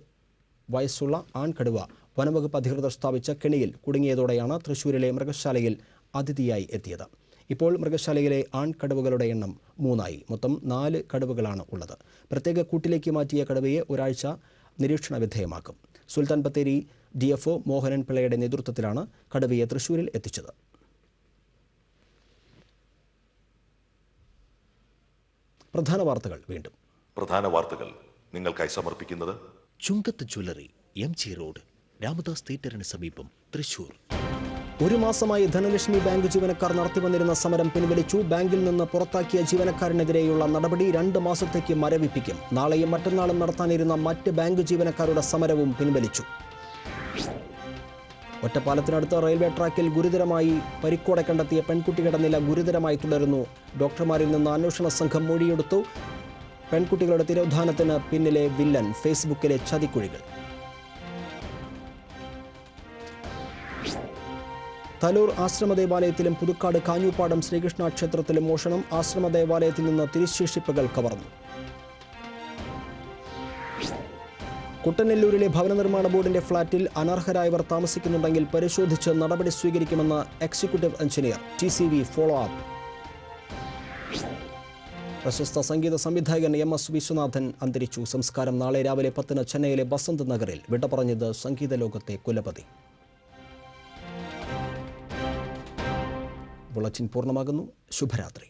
വയസ്സുള്ള ആൺകടുവ വനംവകുപ്പ് അധികൃതർ സ്ഥാപിച്ച കെണിയിൽ കുടുങ്ങിയതോടെയാണ് തൃശൂരിലെ മൃഗശാലയിൽ അതിഥിയായി എത്തിയത്. ഇപ്പോൾ മൃഗശാലയിലെ ആൺകടുവകളുടെ എണ്ണം 3 മൊത്തം 4 കടുവകളാണ് ഉള്ളത്. പ്രത്യേക കൂട്ടിലേക്ക് മാറ്റിയ കടുവയെ ഒരാഴ്ച നിരീക്ഷണ വിധേയമാക്കും. സുൽത്താൻ ബത്തേരി DFO മോഹനൻ പിള്ളയുടെ നേതൃത്വത്തിലാണ് കടുവയെ തൃശൂരിൽ എത്തിച്ചത്. പ്രധാന വാർത്തകൾ നിങ്ങൾക്കായി സമർപ്പിക്കുന്നത് ചുങ്കത്ത് ജ്വല്ലറി, MG റോഡ്, രാമദാസ് തിയേറ്ററിന് സമീപം, തൃശൂർ. ഒരു മാസമായി ധനലക്ഷ്മി ബാങ്ക് ജീവനക്കാർ നടത്തിവന്നിരുന്ന സമരം പിൻവലിച്ചു. ബാങ്കിൽ നിന്ന് പുറത്താക്കിയ ജീവനക്കാരനെതിരെയുള്ള നടപടി 2 മാസത്തേക്ക് മരവിപ്പിക്കും. നാളെയും മറ്റന്നാളും നടത്താനിരുന്ന മറ്റ് ബാങ്ക് ജീവനക്കാരുടെ സമരവും പിൻവലിച്ചു. ഒറ്റപ്പാലത്തിനടുത്ത് റെയിൽവേ ട്രാക്കിൽ ഗുരുതരമായി പരിക്കോടെ കണ്ടെത്തിയ പെൺകുട്ടിയുടെ നില ഗുരുതരമായി തുടരുന്നു. ഡോക്ടർമാരിൽ നിന്ന് അന്വേഷണ സംഘം മൊഴിയെടുത്തു. പെൺകുട്ടികളുടെ തിരോധാനത്തിന് പിന്നിലെ വില്ലൻ ഫേസ്ബുക്കിലെ ചതിക്കുഴികൾ. തലൂർ ആശ്രമ ദേവാലയത്തിലും പുതുക്കാട് കാഞ്ഞൂപ്പാടം ശ്രീകൃഷ്ണ ക്ഷേത്രത്തിലും മോഷണം. ആശ്രമ ദേവാലയത്തിൽ നിന്ന് തിരുശേഷിപ്പുകൾ കവർന്നു. കുട്ടനെല്ലൂരിലെ ഭവന നിർമ്മാണ ബോർഡിന്റെ ഫ്ളാറ്റിൽ അനർഹരായവർ താമസിക്കുന്നുണ്ടെങ്കിൽ പരിശോധിച്ച് നടപടി സ്വീകരിക്കുമെന്ന് executive engineer. TCV follow up. പ്രശസ്ത സംഗീത സംവിധായകൻ MS വിശ്വനാഥൻ അന്തരിച്ചു. സംസ്കാരം നാളെ രാവിലെ 10-ന് ചെന്നൈയിലെ ബസന്ത് നഗറിൽ. വിട പറഞ്ഞത് സംഗീത ലോകത്തെ കുലപതി. ബുള്ളറ്റിൻ പൂർണ്ണമാകുന്നു. ശുഭരാത്രി.